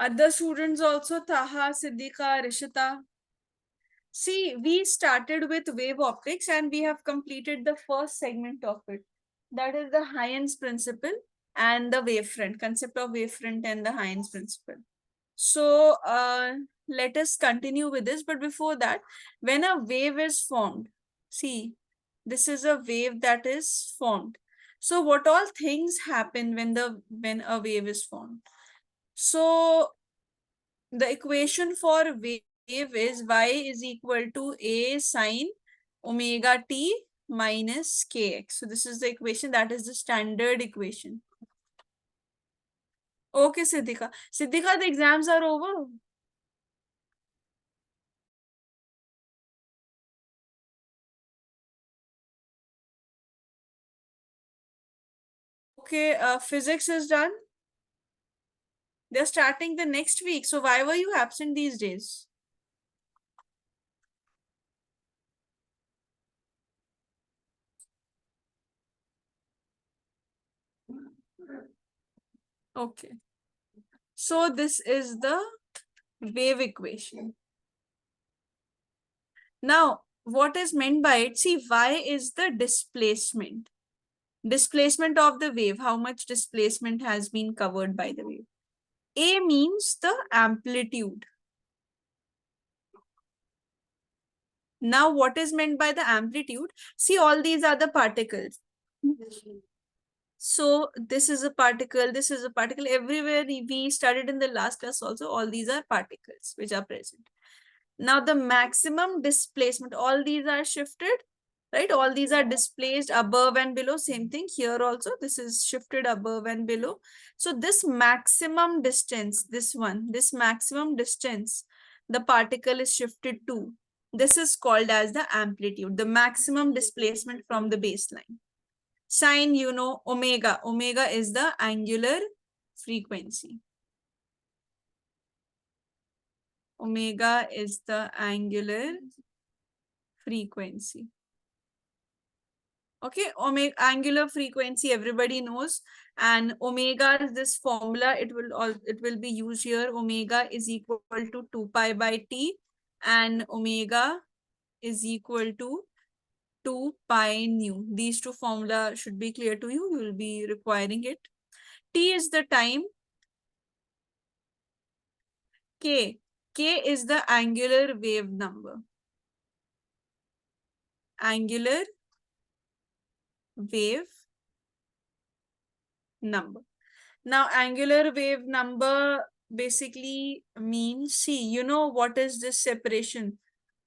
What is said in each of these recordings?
Other students also, Taha, Siddhika, Rishita. See, we started with wave optics and we have completed the first segment of it. That is the Hines principle and the wavefront, concept of wavefront and the Hines principle. So let us continue with this. But before that, when a wave is formed, see, this is a wave that is formed. So what all things happen when a wave is formed? So the equation for wave is y is equal to a sine omega t minus kx. So this is the equation, that is the standard equation. Okay, Siddhika. Siddhika, the exams are over. Okay, physics is done. They're starting the next week. So why were you absent these days? Okay. So this is the wave equation. Now, what is meant by it? See, y is the displacement. Displacement of the wave. How much displacement has been covered by the wave? A means the amplitude. Now, what is meant by the amplitude? See, all these are the particles. So this is a particle, this is a particle. Everywhere we studied in the last class also, all these are particles which are present. Now the maximum displacement, all these are shifted, right? All these are displaced above and below. Same thing here also. This is shifted above and below. So this maximum distance, this one, this maximum distance, the particle is shifted to. This is called as the amplitude, the maximum displacement from the baseline. Sine, you know, omega. Omega is the angular frequency. Omega is the angular frequency. Okay, omega, angular frequency, everybody knows. And omega is this formula. It will be used here. Omega is equal to 2 pi by t, and omega is equal to 2 pi nu. These two formula should be clear to you. You will be requiring it. T is the time. K. K is the angular wave number. Angular wave number. Now, angular wave number basically means, see, you know what is this separation?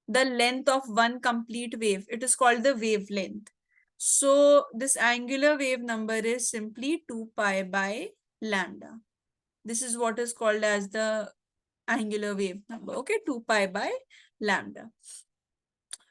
The length of one complete wave. It is called the wavelength. So, this angular wave number is simply 2 pi by lambda. This is what is called as the angular wave number. Okay, 2 pi by lambda.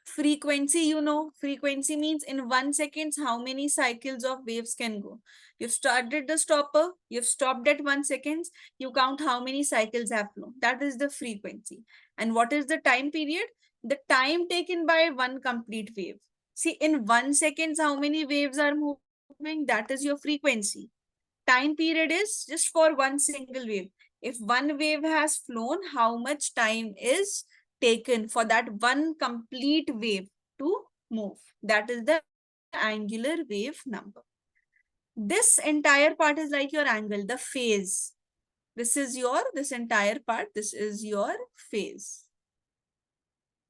Frequency, you know, frequency means in 1 second, how many cycles of waves can go. You've started the stopper, you've stopped at 1 second, you count how many cycles have flown. That is the frequency. And what is the time period? The time taken by one complete wave. See, in 1 second, how many waves are moving? That is your frequency. Time period is just for one single wave. If one wave has flown, how much time is taken for that one complete wave to move? That is the angular wave number. This entire part is like your angle, the phase. This entire part, this is your phase.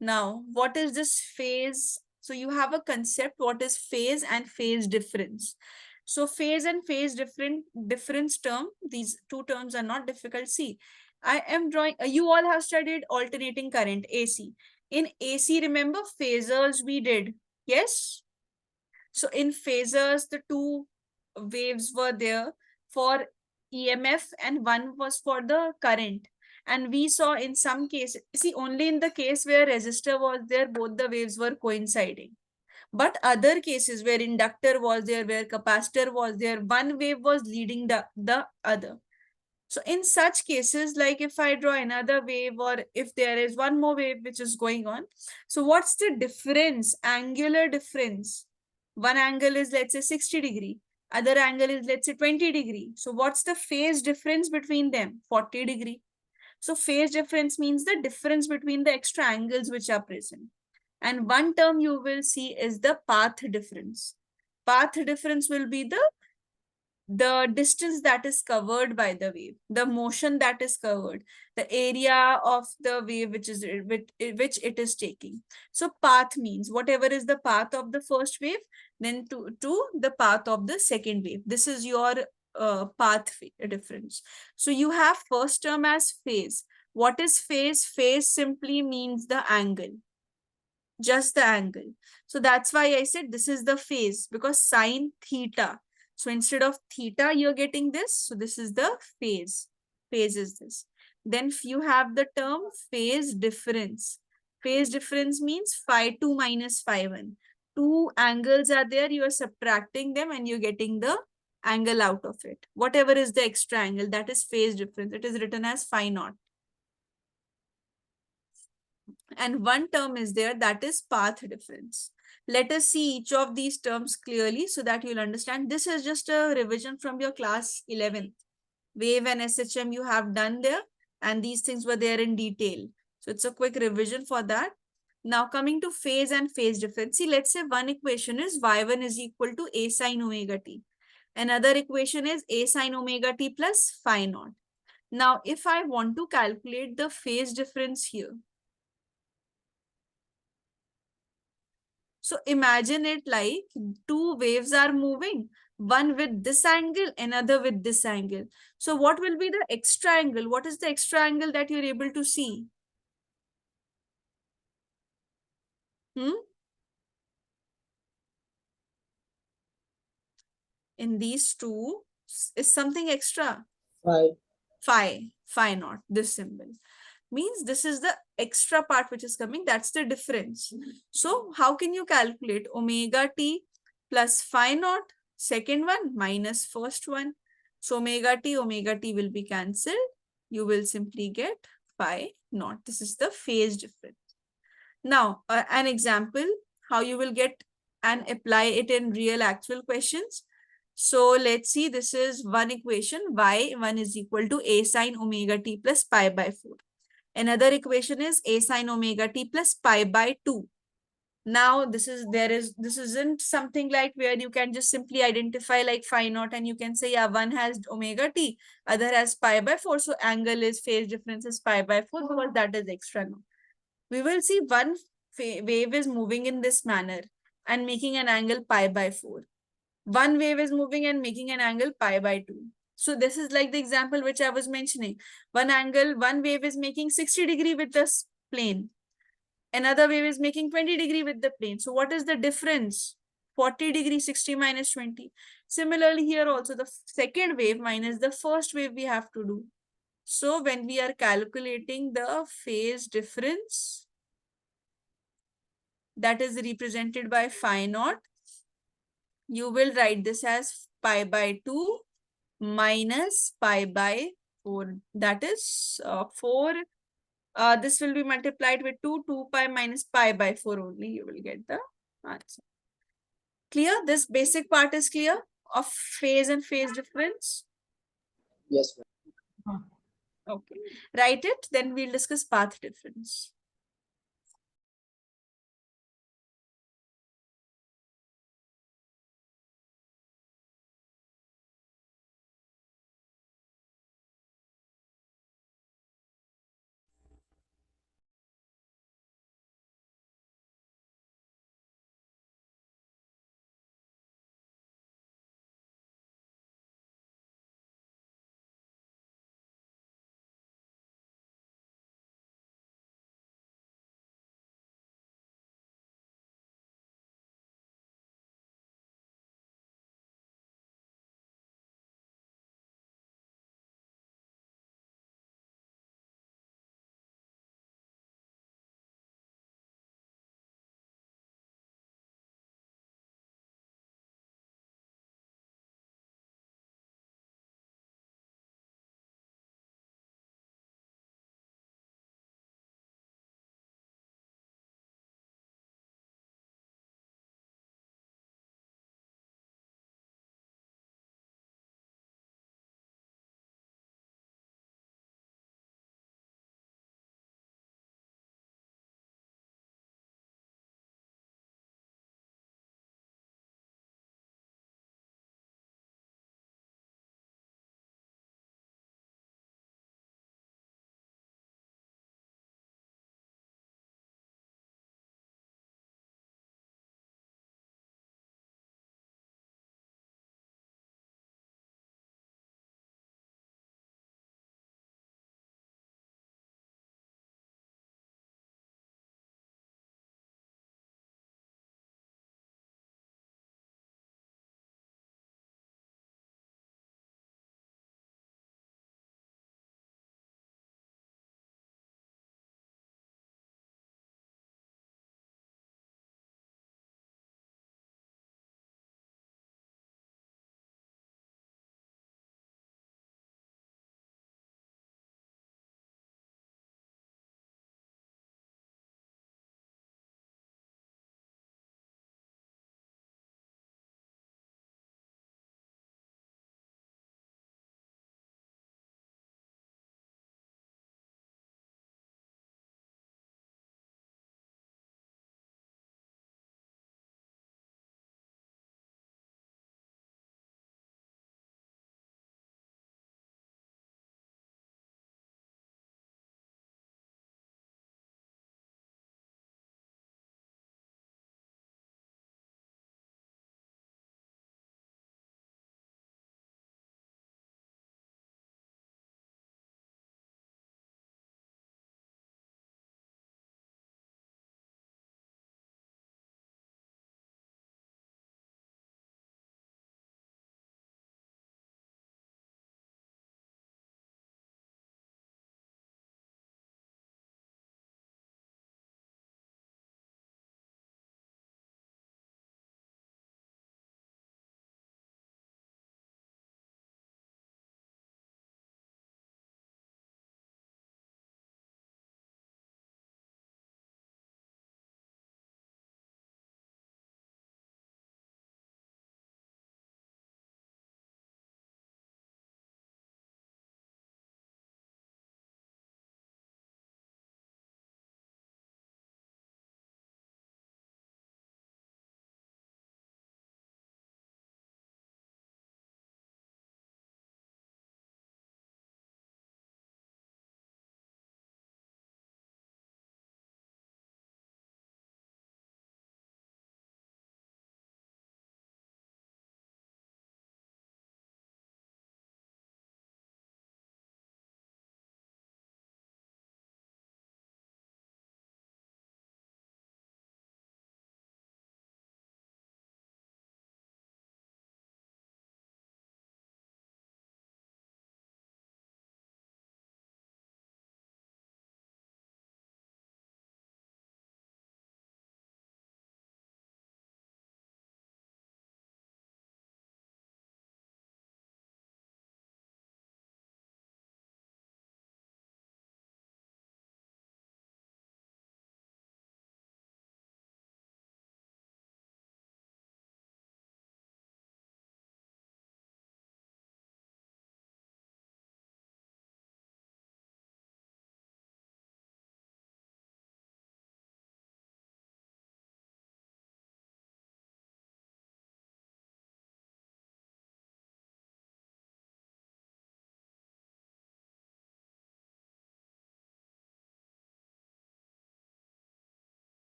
Now, what is this phase? So you have a concept, what is phase and phase difference. So phase and phase difference term, these two terms are not difficult. See, I am drawing, you all have studied alternating current, AC. In AC, remember phasors we did, yes? So in phasors, the two waves were there for EMF and one was for the current. And we saw in some cases, see, only in the case where resistor was there, both the waves were coinciding. But other cases where inductor was there, where capacitor was there, one wave was leading the other. So in such cases, like if I draw another wave or if there is one more wave which is going on, so what's the difference, angular difference? One angle is, let's say, 60 degree. Other angle is, let's say, 20 degree. So what's the phase difference between them? 40 degree. So phase difference means the difference between the extra angles which are present. And one term you will see is the path difference. Path difference will be the distance that is covered by the wave, the motion that is covered, the area of the wave which it is taking. So path means whatever is the path of the first wave, then to the path of the second wave. This is your path difference. So you have first term as phase. What is phase? Phase simply means the angle, just the angle. So that's why I said this is the phase, because sine theta. So instead of theta, you're getting this. So this is the phase. Phase is this. Then you have the term phase difference. Phase difference means phi 2 minus phi 1. Two angles are there. You are subtracting them and you're getting the angle out of it. Whatever is the extra angle, that is phase difference. It is written as phi naught. And one term is there, that is path difference. Let us see each of these terms clearly so that you'll understand. This is just a revision from your class 11th. Wave and SHM you have done there, and these things were there in detail. So it's a quick revision for that. Now coming to phase and phase difference. See, let's say one equation is y1 is equal to a sine omega t. Another equation is a sine omega t plus phi naught. Now, if I want to calculate the phase difference here, so imagine it like two waves are moving, one with this angle, another with this angle. So what will be the extra angle? What is the extra angle that you're able to see? In these two is something extra. Phi naught, this symbol. Means this is the extra part which is coming. That's the difference. So how can you calculate omega t plus phi naught, second one minus first one? So omega t will be cancelled. You will simply get phi naught. This is the phase difference. Now, an example, how you will get and apply it in real actual questions. So let's see, this is one equation, y1 is equal to a sine omega t plus pi by 4. Another equation is a sine omega t plus pi by 2. Now this isn't something like where you can just simply identify like phi naught and you can say, yeah, one has omega t, other has pi by 4. So angle is phase difference is pi by 4 because that is extra. No. We will see one wave is moving in this manner and making an angle pi by 4. One wave is moving and making an angle pi by 2. So this is like the example which I was mentioning. One wave is making 60 degree with this plane. Another wave is making 20 degree with the plane. So what is the difference? 40 degree, 60 minus 20. Similarly here also the second wave minus the first wave we have to do. So when we are calculating the phase difference, that is represented by phi naught, you will write this as pi by 2 minus pi by 4. That is 4. This will be multiplied with 2 pi minus pi by 4 only. You will get the answer. Clear? This basic part is clear of phase and phase difference? Yes, ma'am. Okay. Write it, then we'll discuss path difference.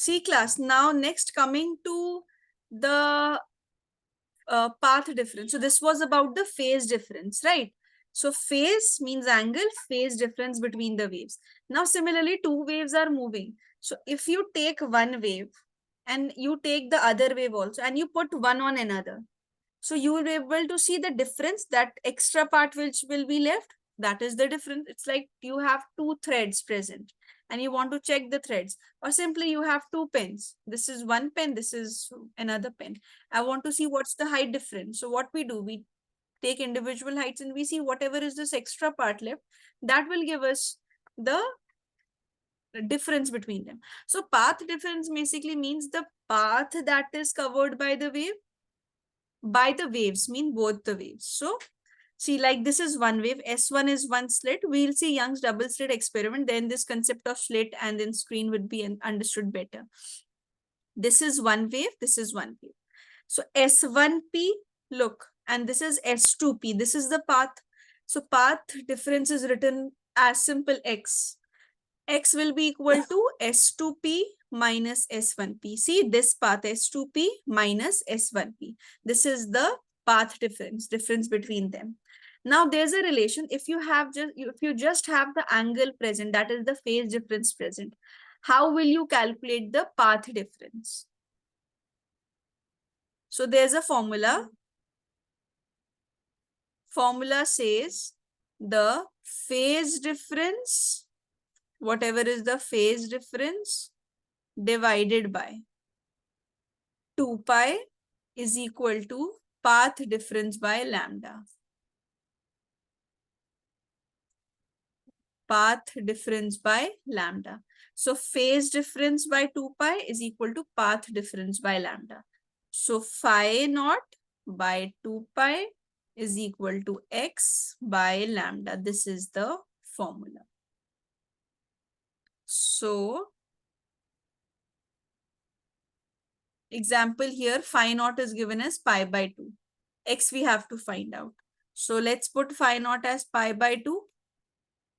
C class. Now next coming to the path difference. So this was about the phase difference, right? So phase means angle, phase difference between the waves. Now similarly, two waves are moving. So if you take one wave and you take the other wave also and you put one on another, so you will be able to see the difference, that extra part which will be left. That is the difference. It's like you have two threads present and you want to check the threads, or simply you have two pens. This is one pen, this is another pen. I want to see what's the height difference. So what we do, we take individual heights and we see whatever is this extra part left, that will give us the difference between them. So path difference basically means the path that is covered by the wave, by the waves mean both the waves. So see, like this is one wave, S1 is one slit. We'll see Young's double slit experiment. Then this concept of slit and then screen would be understood better. This is one wave, this is one wave. So S1P, look, and this is S2P. This is the path. So path difference is written as simple X. X will be equal to S2P minus S1P. See this path, S2P minus S1P. This is the path difference between them. Now there's a relation. If you just have the angle present, that is the phase difference present, how will you calculate the path difference? So there's a formula. Formula says the phase difference, whatever is the phase difference, divided by 2 pi is equal to path difference by lambda. Path difference by lambda. So phase difference by 2 pi is equal to path difference by lambda. So phi naught by 2 pi is equal to x by lambda. This is the formula. So example here, phi naught is given as pi by 2. X we have to find out. So let's put phi naught as pi by 2.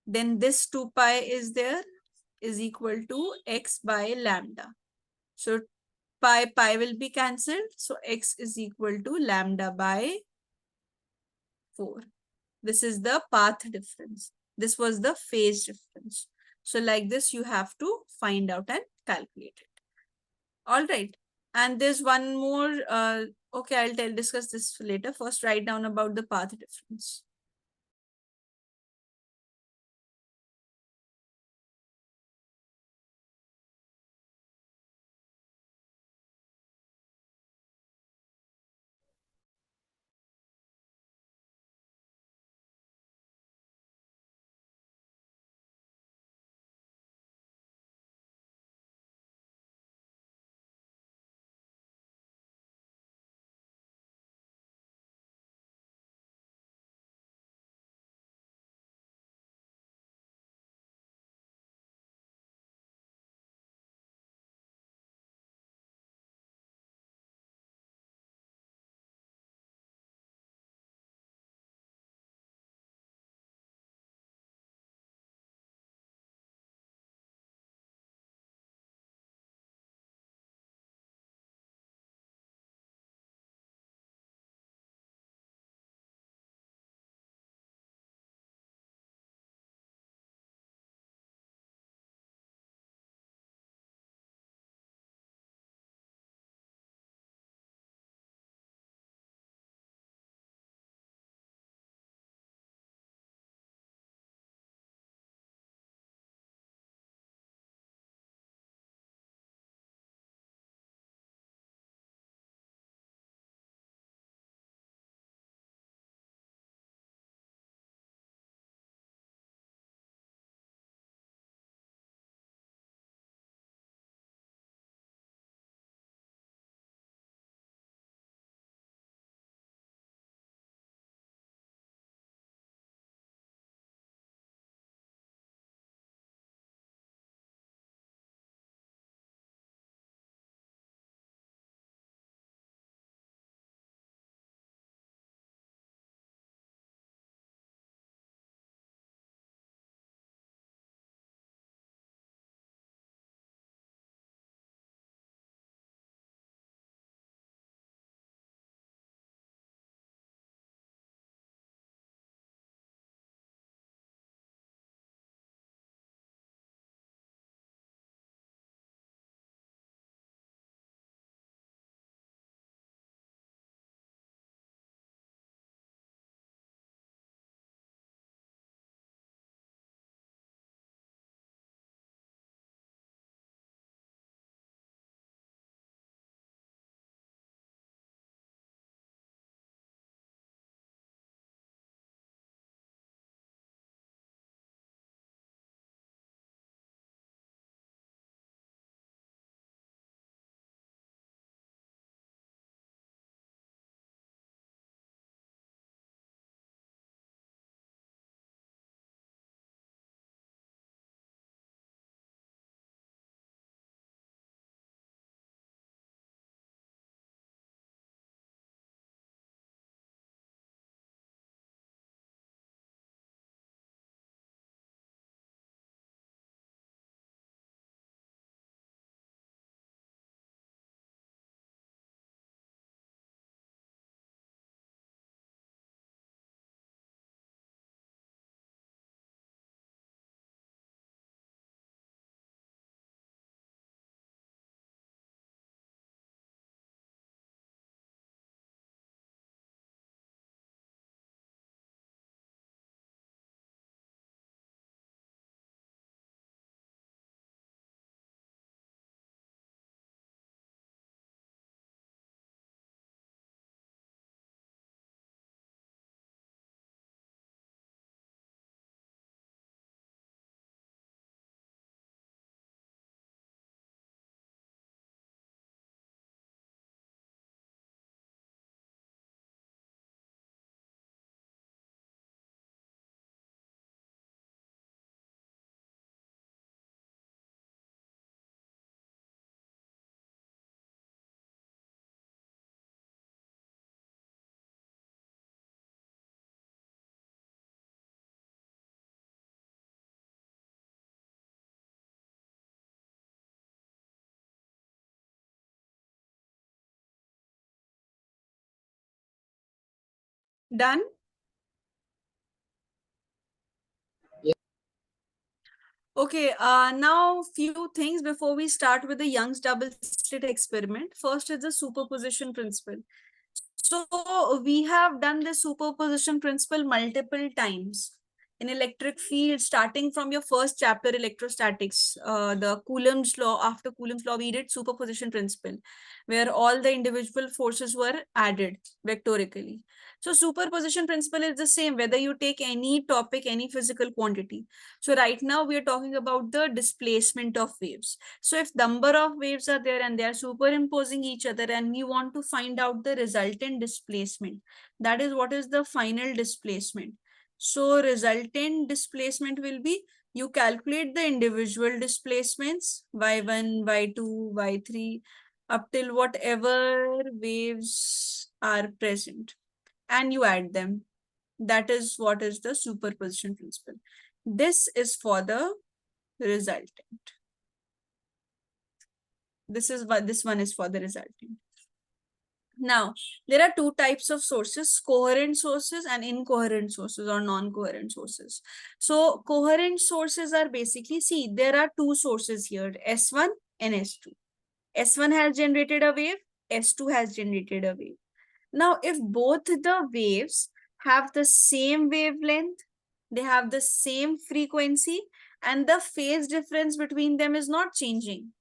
Then this 2 pi is there, is equal to x by lambda. So pi will be cancelled. So x is equal to lambda by 4. This is the path difference. This was the phase difference. So like this, you have to find out and calculate it. All right. And there's one more. Okay, I'll discuss this later. First, write down about the path difference. Done? Yes. Okay, now few things before we start with the Young's double slit experiment. First is the superposition principle. So we have done the superposition principle multiple times in electric field, starting from your first chapter, electrostatics, the Coulomb's law. After Coulomb's law, we did superposition principle, where all the individual forces were added vectorically. So superposition principle is the same, whether you take any topic, any physical quantity. So right now we are talking about the displacement of waves. So if number of waves are there and they are superimposing each other and we want to find out the resultant displacement, that is what is the final displacement. So resultant displacement will be, you calculate the individual displacements, y1, y2, y3, up till whatever waves are present, and you add them. That is what is the superposition principle. This is for the resultant. This is what this one is for the resultant. Now, there are two types of sources, coherent sources and incoherent sources or non-coherent sources. So coherent sources are basically, see, there are two sources here, S1 and S2. S1 has generated a wave, S2 has generated a wave. Now, if both the waves have the same wavelength, they have the same frequency, and the phase difference between them is not changing,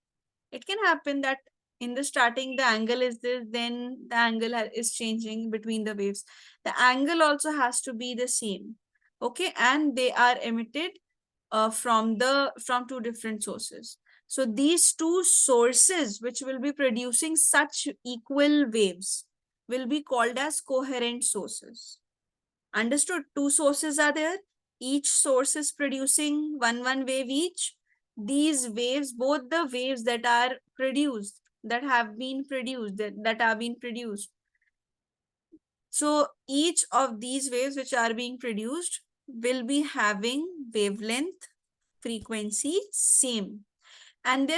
it can happen that in the starting the angle is this, then the angle is changing between the waves. The angle also has to be the same. Okay, and they are emitted from two different sources. So these two sources which will be producing such equal waves will be called as coherent sources. Understood? Two sources are there. Each source is producing one wave each. These waves, both the waves that are produced, that have been produced, that are being produced. So each of these waves which are being produced will be having wavelength, frequency, same. And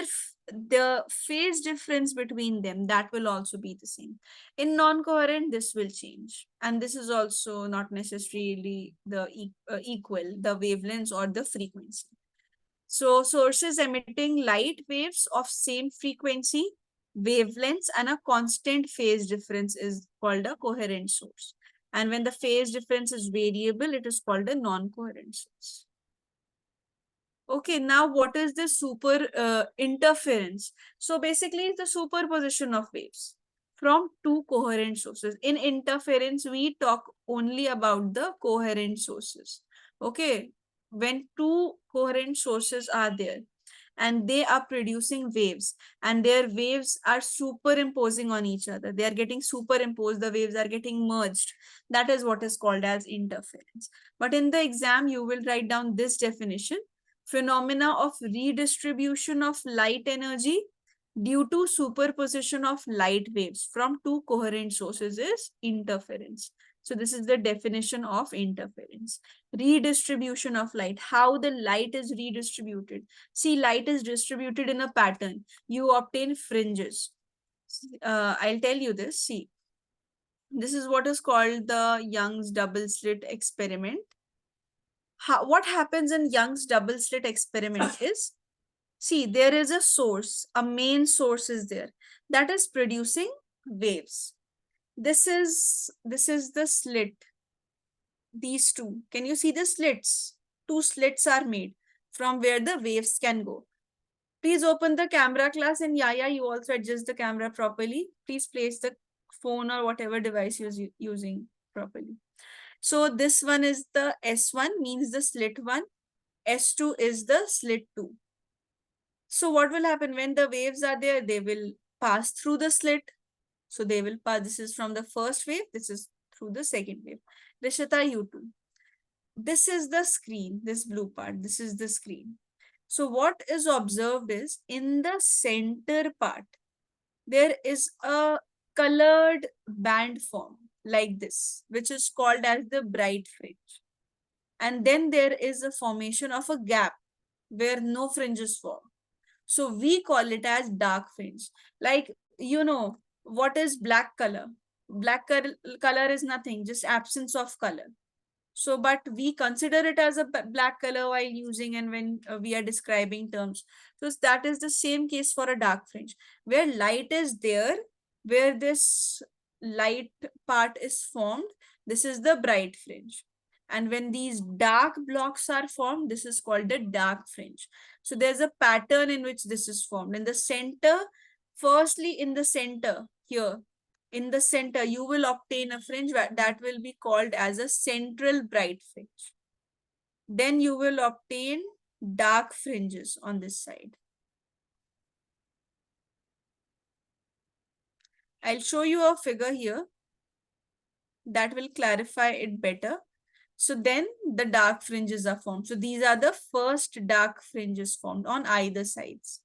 the phase difference between them, that will also be the same. In non-coherent, this will change, and this is also not necessarily the equal, the wavelengths or the frequency. So sources emitting light waves of same frequency, wavelengths, and a constant phase difference is called a coherent source, and when the phase difference is variable, it is called a non-coherent source. Okay, now what is the super interference? So basically, it's the superposition of waves from two coherent sources. In interference, we talk only about the coherent sources. Okay, when two coherent sources are there and they are producing waves and their waves are superimposing on each other, they are getting superimposed, the waves are getting merged. That is what is called as interference. But in the exam, you will write down this definition: phenomena of redistribution of light energy due to superposition of light waves from two coherent sources is interference. So this is the definition of interference. Redistribution of light, how the light is redistributed. See, light is distributed in a pattern. You obtain fringes. I'll tell you this. See, this is what is called the Young's double slit experiment. What happens in Young's double slit experiment is, see, there is a source, a main source is there that is producing waves. This is the slit. These two. Can you see the slits? Two slits are made from where the waves can go. Please open the camera class, and Yaya, you also adjust the camera properly. Please place the phone or whatever device you're using properly. So this one is the S1, means the slit 1. S2 is the slit 2. So what will happen when the waves are there? They will pass through the slit. So they will pass. This is from the first wave. This is through the second wave. Rishita, you too. This is the screen, this blue part. This is the screen. So what is observed is, in the center part, there is a colored band form like this, which is called as the bright fringe. And then there is a formation of a gap where no fringes form. So we call it as dark fringe. Like, what is black color? Black color is nothing, just absence of color. So, but we consider it as a black color while using and when we are describing terms. So that is the same case for a dark fringe, where light is there, where this light part is formed. This is the bright fringe. And when these dark blocks are formed, this is called a dark fringe. So there's a pattern in which this is formed. In the center, firstly, in the center here, in the center, you will obtain a fringe that will be called as a central bright fringe. Then you will obtain dark fringes on this side. I'll show you a figure here that will clarify it better. So then the dark fringes are formed. So these are the first dark fringes formed on either sides.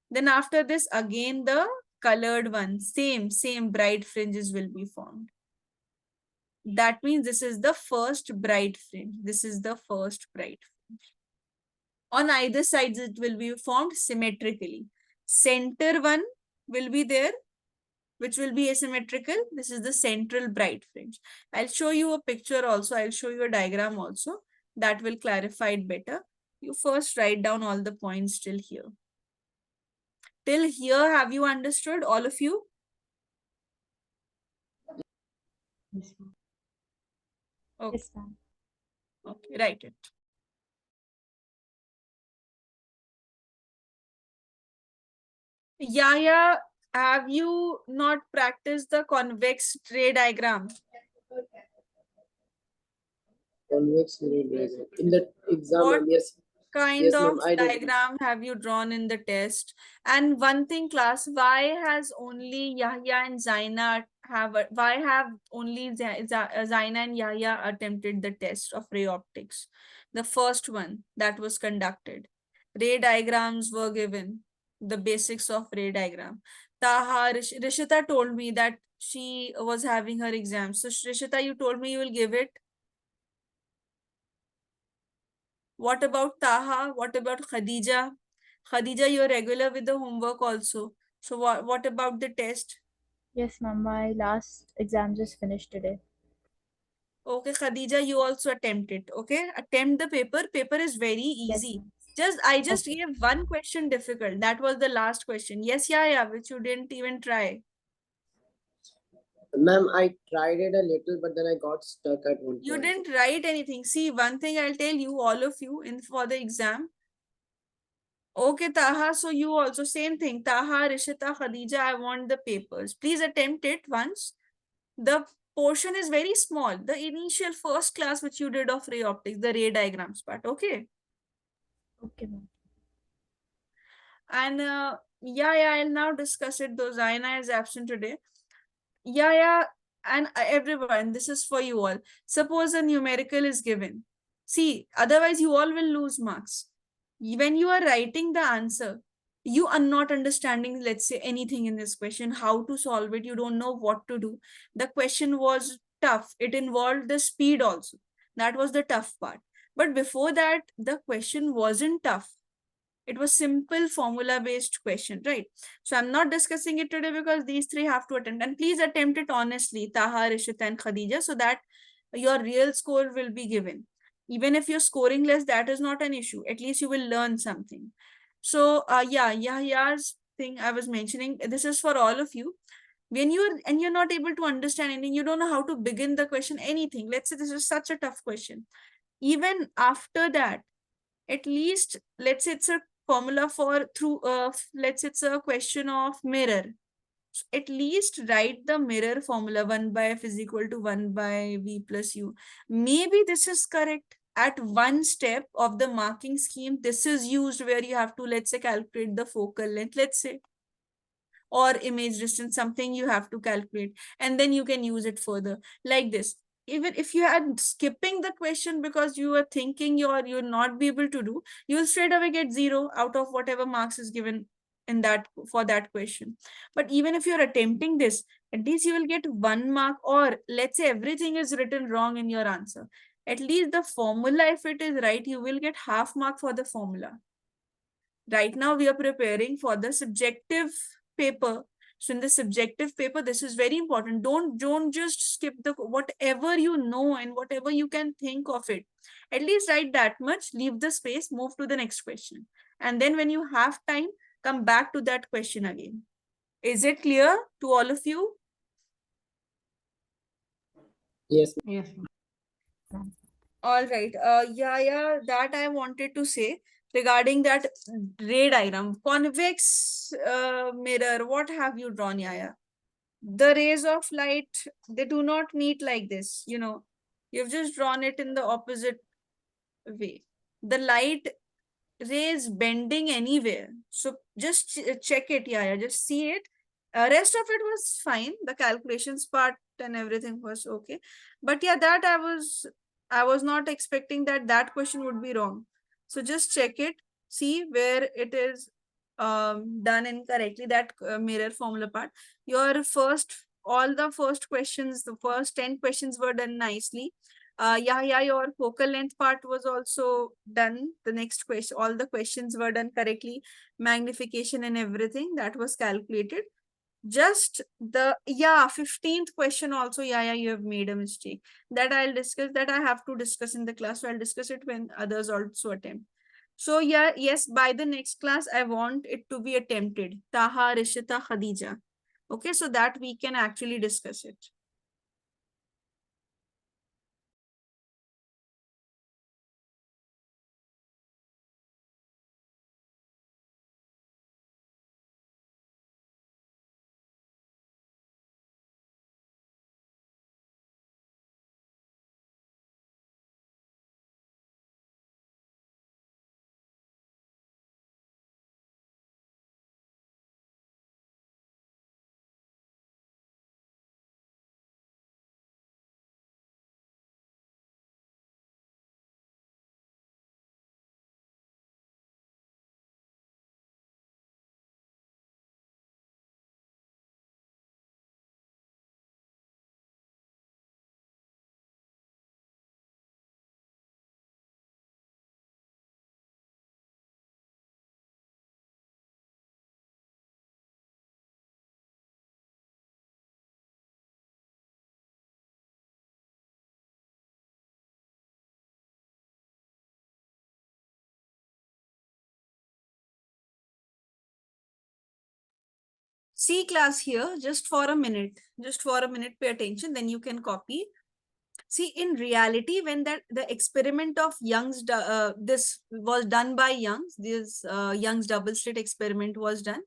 Then after this, again the colored one, same bright fringes will be formed. That means this is the first bright fringe. This is the first bright fringe. On either sides, it will be formed symmetrically. Center one will be there, which will be asymmetrical. This is the central bright fringe. I'll show you a picture also. I'll show you a diagram also that will clarify it better. You first write down all the points till here. Till here, have you understood, all of you? Yes, ma'am. Okay. Yes, ma'am. Okay, write it. Yeah, have you not practiced the convex ray diagram? Convex ray diagram. In the exam, What ma'am. Yes. kind Yes, of ma'am. I did. diagram have you drawn in the test? And one thing, class, why has only Yahya and Zaina why have only Zaina and Yahya attempted the test of ray optics? The first one that was conducted. Ray diagrams were given, the basics of ray diagram. Taha, Rishita told me that she was having her exam. So Rishita, you told me you will give it. What about Taha? What about Khadija? Khadija, you're regular with the homework also. So what about the test? Yes, ma'am. My last exam just finished today. Okay, Khadija, you also attempt it. Okay, attempt the paper. Paper is very Yes, easy. ma'am. I just Okay. gave one question difficult. That was the last question. Yes, yeah, which you didn't even try. Ma'am, I tried it a little, but then I got stuck at one You point. didn't write anything. See, one thing I'll tell you, all of you, in for the exam. Okay, Taha, so you also same thing. Taha, Rishita, Khadija, I want the papers. Please attempt it once. The portion is very small. The initial first class which you did of ray optics, the ray diagrams part. Okay. Okay, ma'am. And yeah, I'll now discuss it, though Zaina is absent today. Yeah, and everyone, this is for you all. Suppose a numerical is given. See, otherwise you all will lose marks. When you are writing the answer, you are not understanding, let's say, anything in this question, how to solve it. You don't know what to do. The question was tough. It involved the speed also. That was the tough part. But before that, the question wasn't tough. It was simple formula based question, right? So I'm not discussing it today because these three have to attempt. And please attempt it honestly, Taha, Rishita, and Khadija, so that your real score will be given. Even if you're scoring less, that is not an issue. At least you will learn something. So Yahya's thing I was mentioning, this is for all of you. When you're not able to understand anything, you don't know how to begin the question, anything. Let's say this is such a tough question. Even after that, at least let's say it's a formula for through let's say it's a question of mirror. So at least write the mirror formula, 1 by f is equal to 1 by v plus u. Maybe this is correct. At one step of the marking scheme, this is used where you have to, let's say, calculate the focal length, let's say, or image distance, something you have to calculate, and then you can use it further like this. Even if you are skipping the question because you are thinking you'll not be able to do, you will straight away get 0 out of whatever marks is given in that for that question. But even if you're attempting this, at least you will get 1 mark, or let's say everything is written wrong in your answer, at least the formula, if it is right, you will get half mark for the formula. Right now we are preparing for the subjective paper. So in the subjective paper, this is very important. Don't just skip the whatever you know and whatever you can think of it. At least write that much, leave the space, move to the next question. And then when you have time, come back to that question again. Is it clear to all of you? Yes. Yes. All right. Yeah, that I wanted to say regarding that ray diagram. Convex mirror, what have you drawn, Yaya? The rays of light, they do not meet like this, you know. You've just drawn it in the opposite way. The light rays bending anywhere. So just check it, yeah, just see it. Rest of it was fine. The calculations part and everything was okay. But yeah, that I was not expecting that that question would be wrong. So just check it, see where it is done incorrectly, that mirror formula part. Your first, all the first questions, the first 10 questions were done nicely. Yeah, your focal length part was also done. The next question, all the questions were done correctly. Magnification and everything that was calculated. Just the, yeah, 15th question also, yeah, you have made a mistake. That I'll discuss, that I have to discuss in the class. So I'll discuss it when others also attempt. So yeah, yes, by the next class, I want it to be attempted. Taha, Rishita, Khadija. Okay, so that we can actually discuss it. See class here, just for a minute, pay attention, then you can copy. See, in reality, when that the experiment of Young's, this was done by Young's, this Young's double slit experiment was done.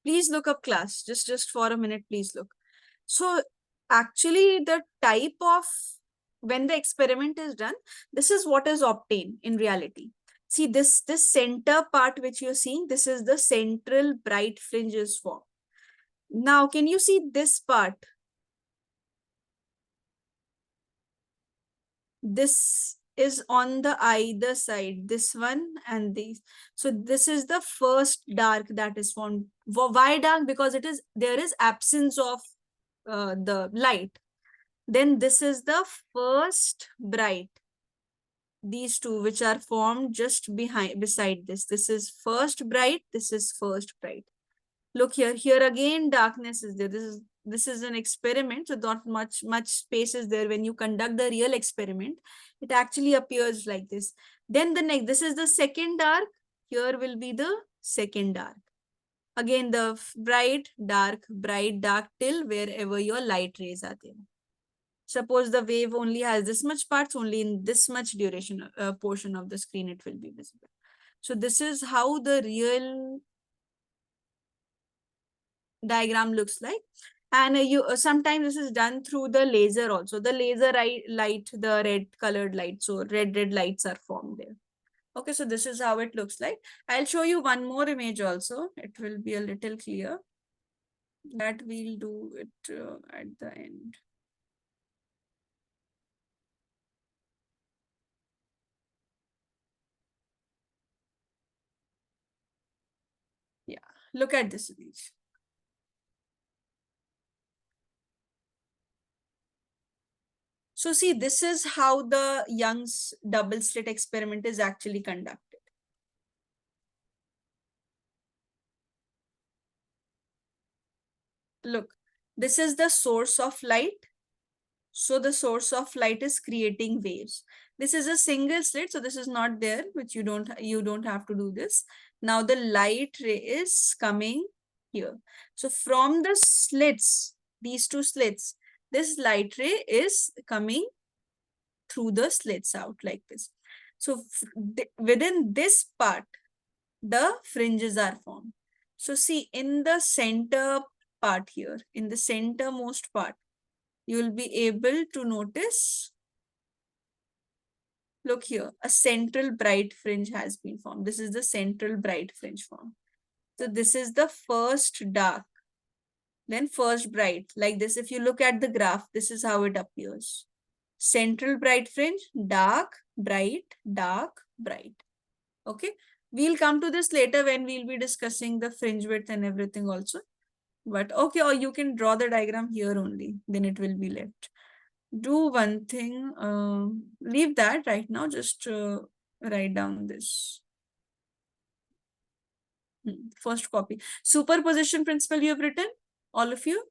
Please look up class, just for a minute, please look. So actually the type of, when the experiment is done, this is what is obtained in reality. See this center part which you're seeing, this is the central bright fringes form. Now, can you see this part? This is on the either side, this one and these. So this is the first dark that is formed. Why dark? Because it is, there is absence of the light. Then this is the first bright. These two which are formed just behind, beside this. This is first bright, this is first bright. Look here, here again darkness is there. This is an experiment, so not much space is there. When you conduct the real experiment, it actually appears like this. Then the next, this is the second dark. Here will be the second dark. Again the bright, dark till wherever your light rays are there. Suppose the wave only has this much parts, only in this much duration portion of the screen it will be visible. So this is how the real diagram looks like. And you sometimes this is done through the laser also. The laser light, the red colored light. So red lights are formed there. Okay, so this is how it looks like. I'll show you one more image also. It will be a little clear. That we'll do it at the end. Yeah, look at this image. So see, this is how the Young's double slit experiment is actually conducted. Look, this is the source of light. So the source of light is creating waves. This is a single slit, so this is not there, which you don't have to do this. Now the light ray is coming here. So from the slits, these two slits, this light ray is coming through the slits out like this. So within this part, the fringes are formed. So see, in the center part here, in the centermost part, you will be able to notice, look here, a central bright fringe has been formed. This is the central bright fringe formed. So this is the first dark, then first bright. Like this, if you look at the graph, this is how it appears. Central bright fringe, dark, bright, dark, bright. Okay. We'll come to this later when we'll be discussing the fringe width and everything also. But okay, or you can draw the diagram here only, then it will be left. Do one thing, leave that right now, just write down this. First copy. Superposition principle you have written, all of you?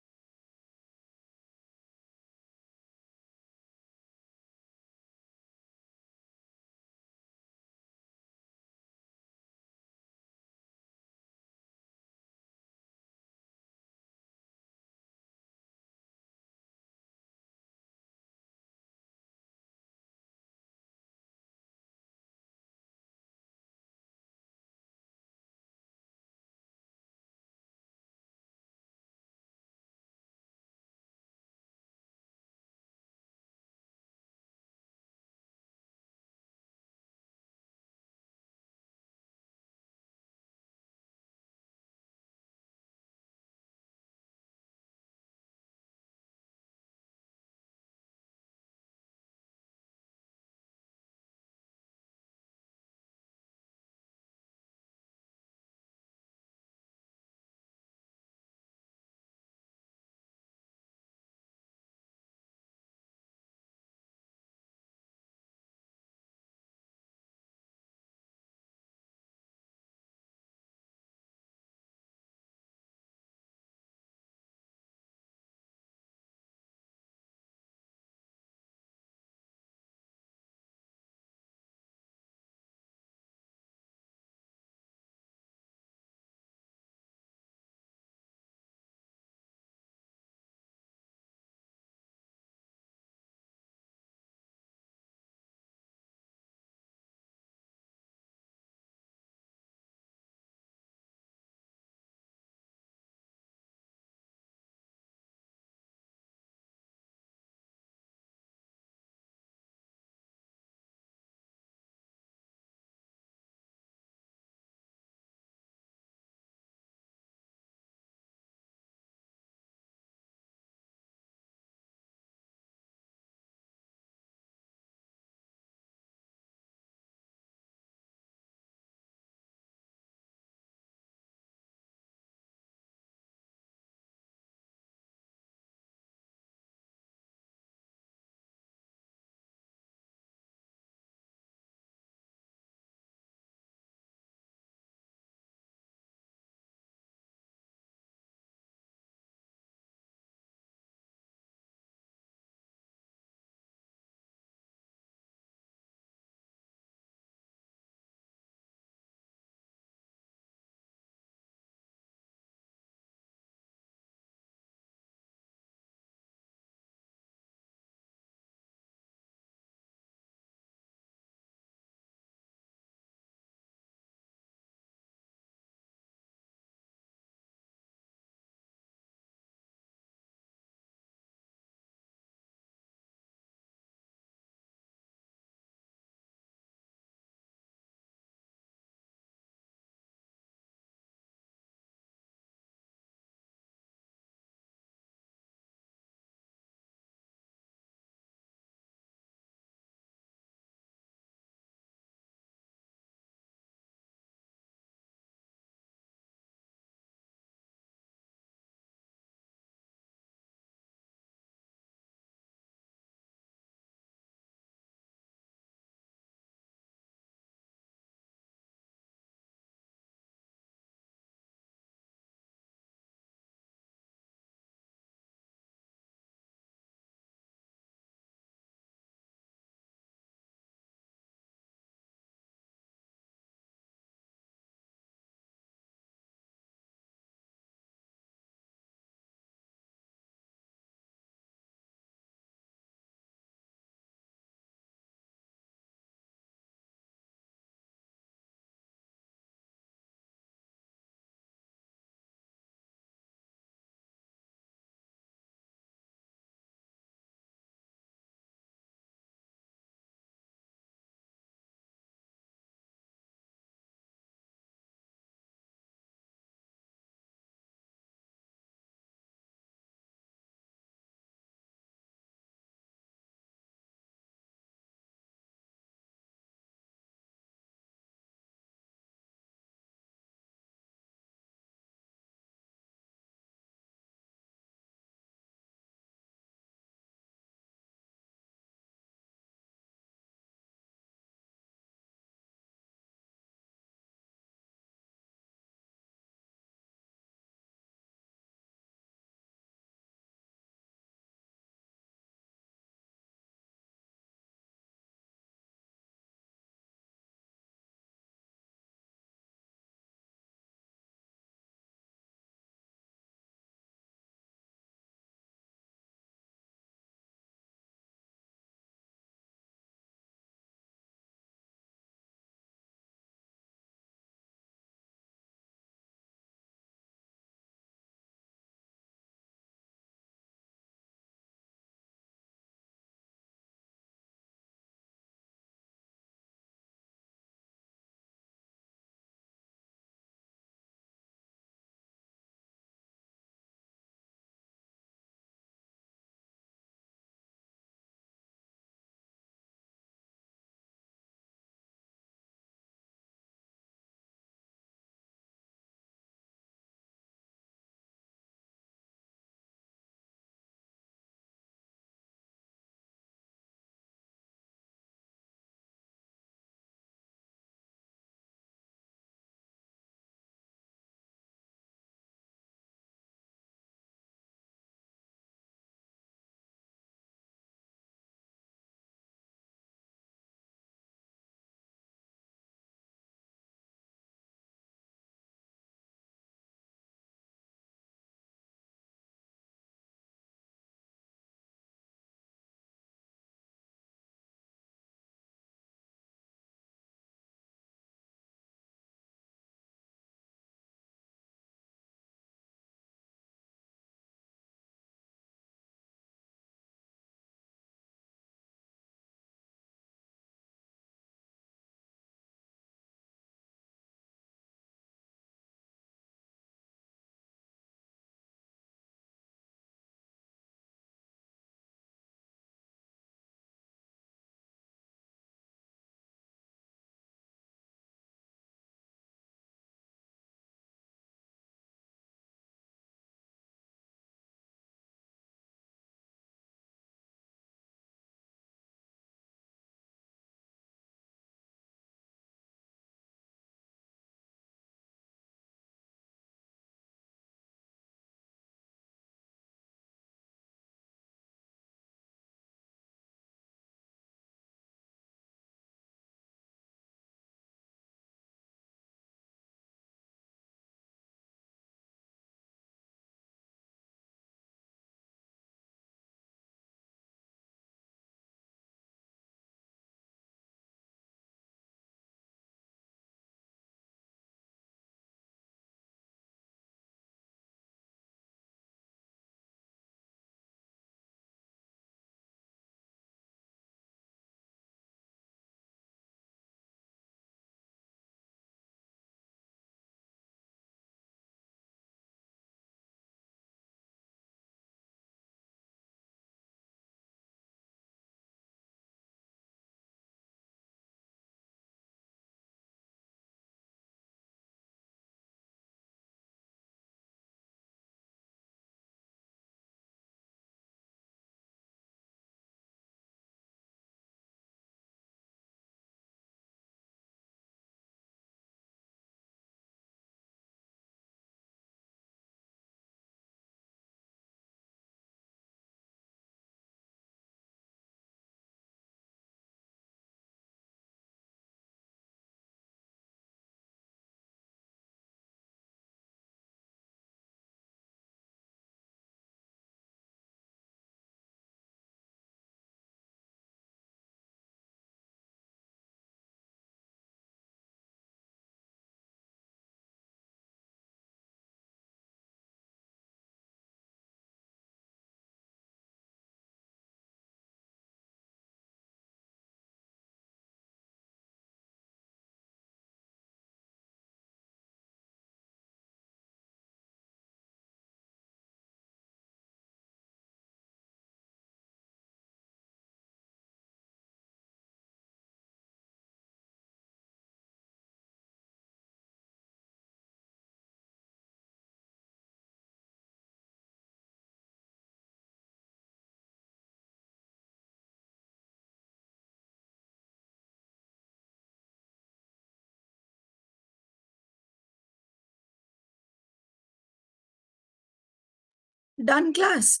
Done class.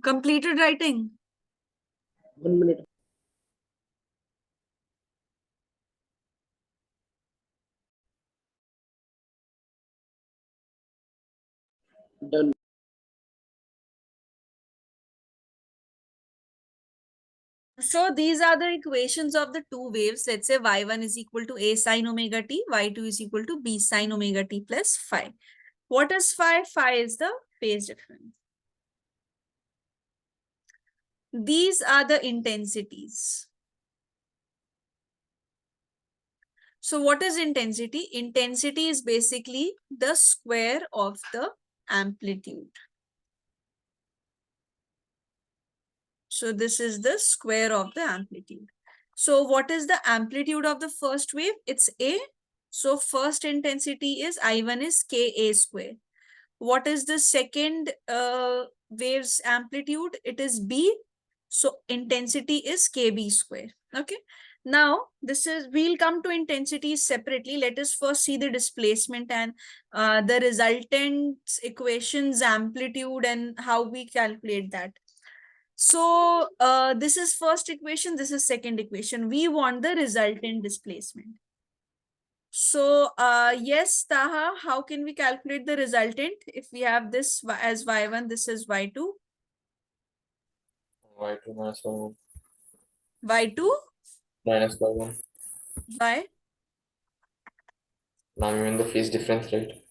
Completed writing. 1 minute. Done. So these are the equations of the two waves. Let's say y1 is equal to a sine omega t, y2 is equal to b sine omega t plus phi. What is phi? Phi is the phase difference. These are the intensities. So what is intensity? Intensity is basically the square of the amplitude. So this is the square of the amplitude. So what is the amplitude of the first wave? It's A. So first intensity is I1 is Ka square. What is the second wave's amplitude? It is B. So intensity is Kb square. Okay. Now we'll come to intensities separately. Let us first see the displacement and the resultant equations, amplitude, and how we calculate that. So this is first equation, this is second equation. We want the resultant displacement. So yes, Taha, how can we calculate the resultant if we have this as y1, this is y2? y2 minus y1 Y2 minus y1. by, Now you mean the phase difference, right?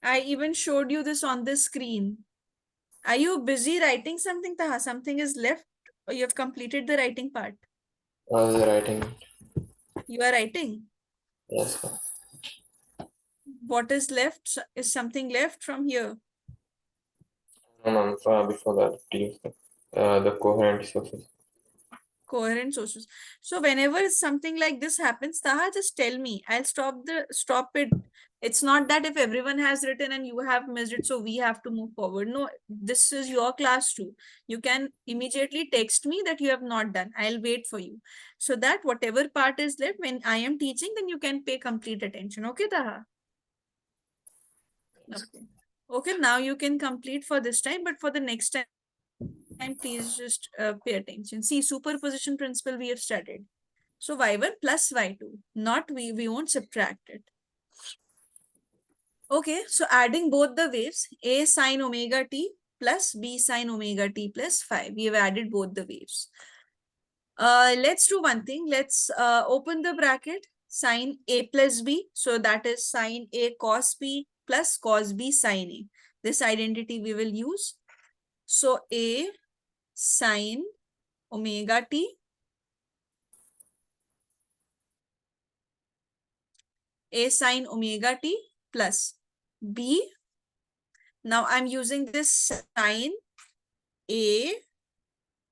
I even showed you this on the screen. Are you busy writing something, Taha? Something is left or you have completed the writing part? I was writing. You are writing. Yes, sir. What is left? Is something left from here? No, no, before that, please. The coherent sources. Coherent sources. So whenever something like this happens, Taha, just tell me. I'll stop it. It's not that if everyone has written and you have missed it, so we have to move forward. No, this is your class too. You can immediately text me that you have not done. I'll wait for you. So that whatever part is left when I am teaching, then you can pay complete attention. Okay, Taha? Okay. Okay, now you can complete for this time, but for the next time, please just pay attention. See, superposition principle we have studied. So y1 plus y2, not we won't subtract it. Okay, so adding both the waves, a sine omega t plus b sine omega t plus phi. We have added both the waves. Let's do one thing. Let's open the bracket, sine a plus b. So that is sine a cos b plus cos b sine a. This identity we will use. So a sine omega t a sine omega t plus b. Now I'm using this sine a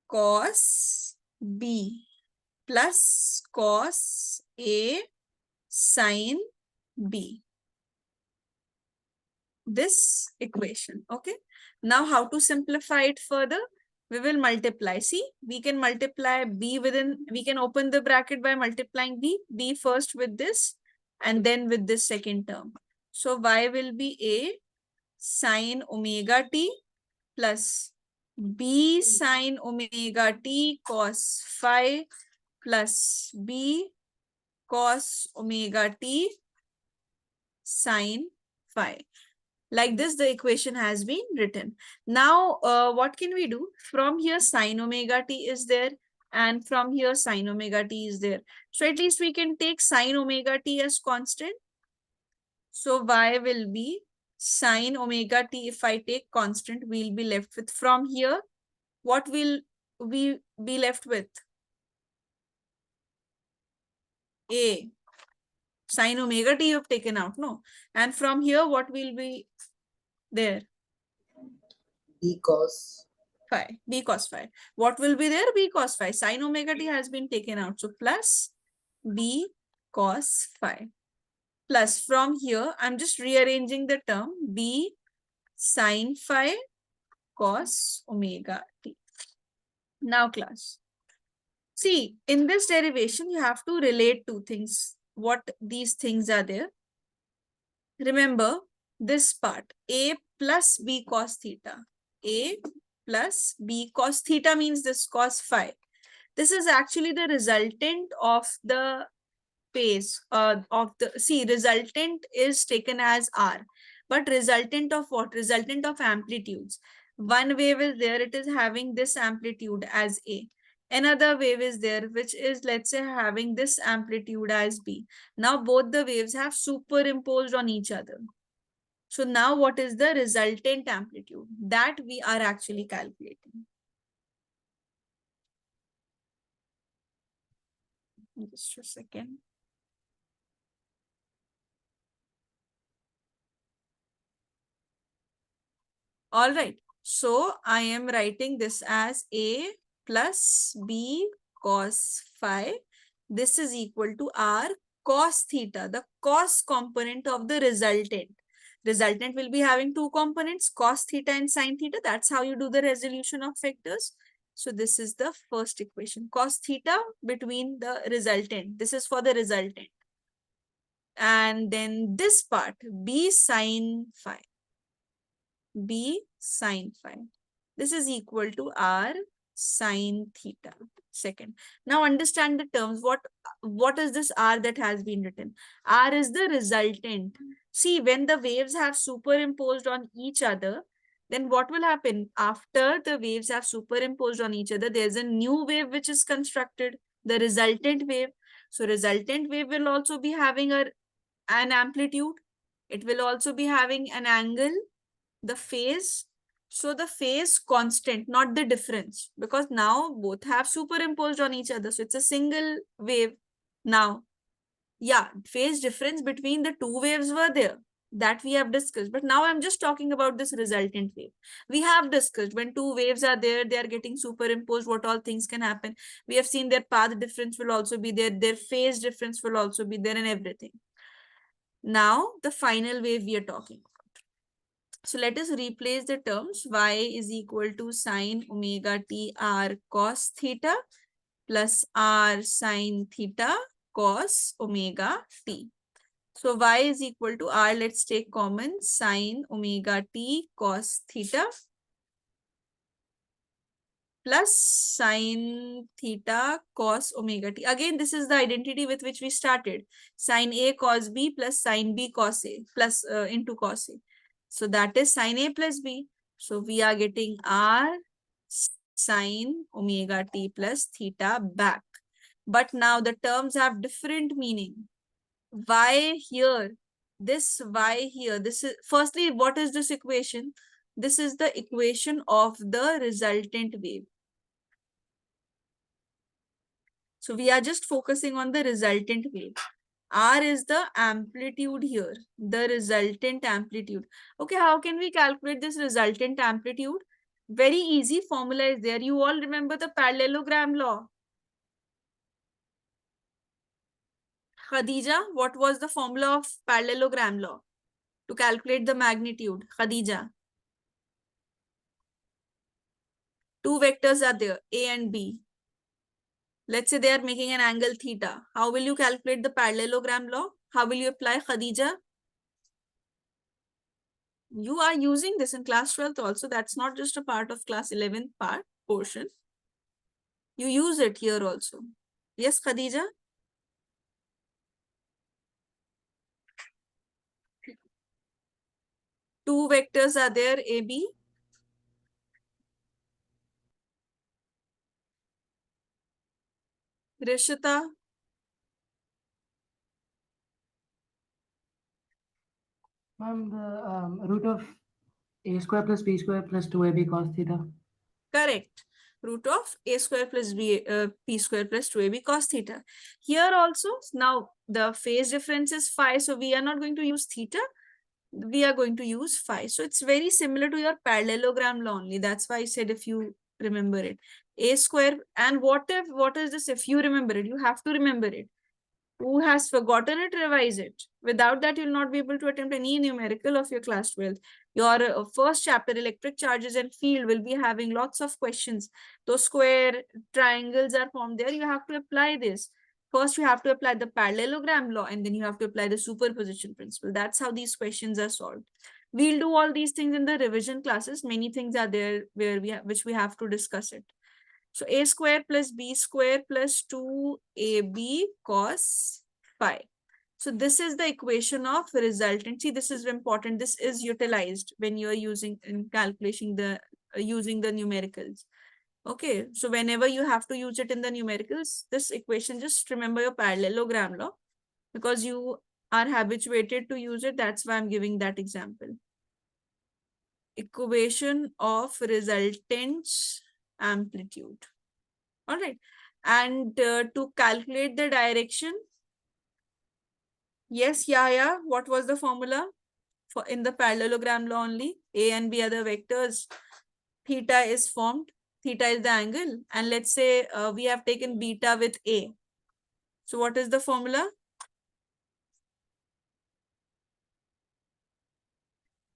cos b plus cos a sine b. This equation, okay? Now how to simplify it further? We will multiply. See, we can multiply b within, we can open the bracket by multiplying b first with this and then with this second term. So y will be a sine omega t plus b sine omega t cos phi plus b cos omega t sine phi. Like this, the equation has been written. Now, what can we do? From here, sine omega t is there. And from here, sine omega t is there. So at least we can take sine omega t as constant. So y will be sine omega t. If I take constant, we'll be left with from here. What will we be left with? A. Sine omega t you have taken out, no? And from here, what will be there? B cos Phi, b cos phi. What will be there? B cos phi. Sine omega t has been taken out. So plus b cos phi. Plus from here, I'm just rearranging the term b sine phi cos omega t. Now class. See, in this derivation, you have to relate two things. What these things are there. Remember, this part, A plus B cos theta. A plus B cos theta means this cos phi. This is actually the resultant of the phase of the, see, resultant is taken as R, but resultant of what? Resultant of amplitudes. One wave is there, it is having this amplitude as A. Another wave is there, which is, let's say, having this amplitude as B. Now both the waves have superimposed on each other. So now what is the resultant amplitude? That we are actually calculating. Just a second. All right. So I am writing this as A plus B cos phi. This is equal to R cos theta, the cos component of the resultant. Resultant will be having two components, cos theta and sin theta. That's how you do the resolution of vectors. So this is the first equation, cos theta between the resultant. This is for the resultant. And then this part, B sin phi. B sin phi. This is equal to R sin theta. Second. Now understand the terms. What is this R that has been written? R is the resultant. See, when the waves have superimposed on each other, then what will happen? After the waves have superimposed on each other, there's a new wave which is constructed, the resultant wave. So resultant wave will also be having an amplitude. It will also be having an angle, the phase. So the phase constant, not the difference, because now both have superimposed on each other. So it's a single wave now. Yeah, phase difference between the two waves were there. That we have discussed. But now I'm just talking about this resultant wave. We have discussed when two waves are there, they are getting superimposed, what all things can happen. We have seen their path difference will also be there. Their phase difference will also be there and everything. Now, the final wave we are talking. So let us replace the terms. Y is equal to sine omega t r cos theta plus r sine theta cos omega t. So y is equal to r, let's take common, sine omega t cos theta plus sine theta cos omega t. Again, this is the identity with which we started. Sine A cos B plus sine B cos A plus into cos A. So that is sine A plus B. So we are getting R sine omega t plus theta back. But now the terms have different meaning. Y here, this Y here, this is, firstly, what is this equation? This is the equation of the resultant wave. So we are just focusing on the resultant wave. R is the amplitude here, the resultant amplitude. Okay, how can we calculate this resultant amplitude? Very easy formula is there. You all remember the parallelogram law. Khadija, what was the formula of parallelogram law to calculate the magnitude? Khadija. Two vectors are there, A and B. Let's say they are making an angle theta. How will you calculate the parallelogram law? How will you apply, Khadija? You are using this in class 12th also. That's not just a part of class 11th portion. You use it here also. Yes, Khadija? Two vectors are there, AB. Rishita? Ma'am, the root of a square plus b square plus 2ab cos theta. Correct. Root of a square plus p square plus 2ab cos theta. Here also, now the phase difference is phi, so we are not going to use theta. We are going to use phi. So it's very similar to your parallelogram law only. That's why I said if you remember it. A square, and what is this? If you remember it, you have to remember it. Who has forgotten it, revise it. Without that, you'll not be able to attempt any numerical of your class 12. Your first chapter, electric charges and field, will be having lots of questions. Those square triangles are formed there. You have to apply this. First, you have to apply the parallelogram law, and then you have to apply the superposition principle. That's how these questions are solved. We'll do all these things in the revision classes. Many things are there where which we have to discuss it. So a square plus b square plus 2ab cos phi. So this is the equation of resultant. See, this is important. This is utilized when you are using in calculating the using the numericals. Okay, so whenever you have to use it in the numericals, this equation, just remember your parallelogram law, because you are habituated to use it. That's why I'm giving that example. Equation of resultant's amplitude. All right. And to calculate the direction, yes, yeah. What was the formula for in the parallelogram law only? A and B are the vectors. Theta is formed. Theta is the angle. And let's say we have taken beta with A. So what is the formula?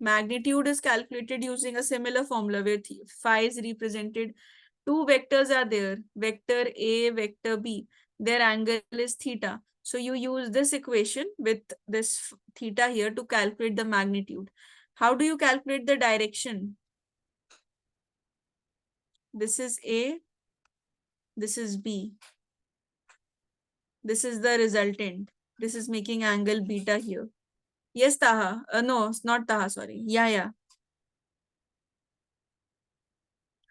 Magnitude is calculated using a similar formula where phi is represented. Two vectors are there, vector A, vector B. Their angle is theta. So you use this equation with this theta here to calculate the magnitude. How do you calculate the direction? This is A, this is B. This is the resultant. This is making angle beta here. Yes, Taha. No, it's not Taha, sorry. Yeah.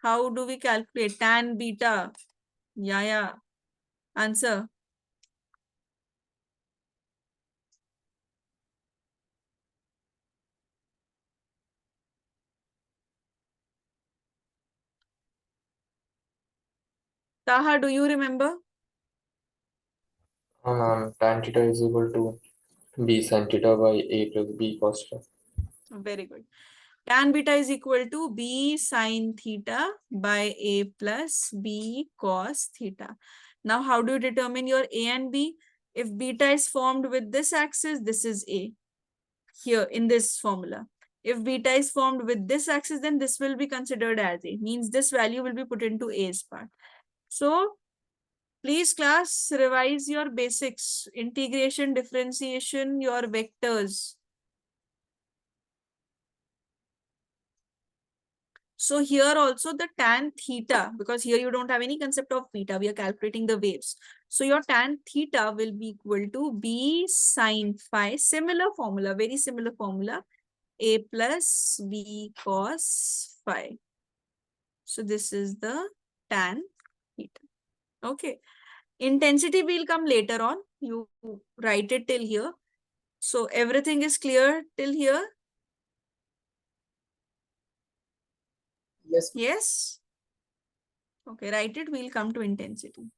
How do we calculate tan beta? Yeah. Answer. Taha, do you remember? Tan theta is equal to b sin theta by a plus b cos theta. Very good. Tan beta is equal to b sine theta by a plus b cos theta. Now, how do you determine your a and b? If beta is formed with this axis, this is a here in this formula. If beta is formed with this axis, then this will be considered as a, means this value will be put into a's part. So please class, revise your basics, integration, differentiation, your vectors. So here also the tan theta, because here you don't have any concept of beta, we are calculating the waves. So your tan theta will be equal to b sine phi, similar formula, very similar formula, a plus b cos phi. So this is the tan theta. Okay. Intensity will come later on. You write it till here. So everything is clear till here? Yes. Yes? Okay, write it. We'll come to intensity.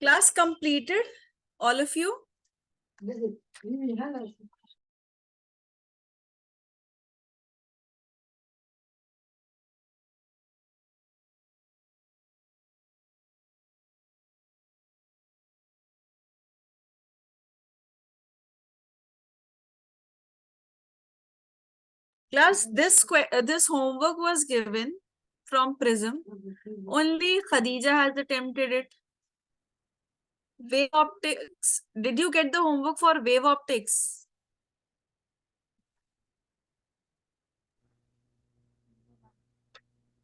Class completed, all of you? Class, this homework was given from Prism. Only Khadija has attempted it. Wave optics. Did you get the homework for wave optics?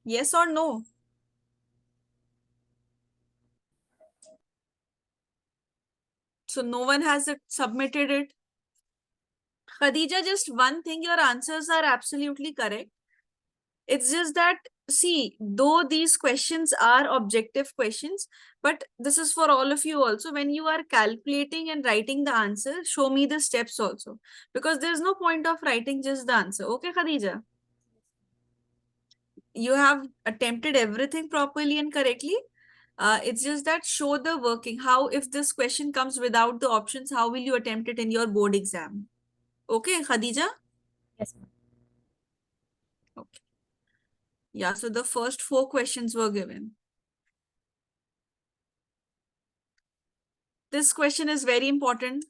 Yes or no? So no one has submitted it. Khadija, just one thing, your answers are absolutely correct. It's just that, see, though these questions are objective questions, but this is for all of you also. When you are calculating and writing the answer, show me the steps also. Because there's no point of writing just the answer. Okay, Khadija? You have attempted everything properly and correctly. It's just that show the working. How, if this question comes without the options, how will you attempt it in your board exam? Okay, Khadija? Yes, ma'am. Okay. Yeah, so the first 4 questions were given. This question is very important.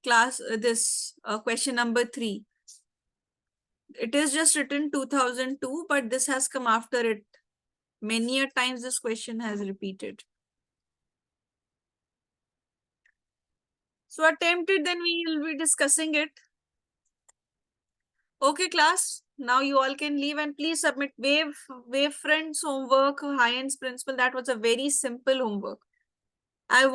Class, this question number 3. It is just written 2002, but this has come after it. Many a times this question has repeated. So attempt it, then we will be discussing it. Okay, class. Now you all can leave and please submit Wave Friends homework, High-Ends Principle. That was a very simple homework. I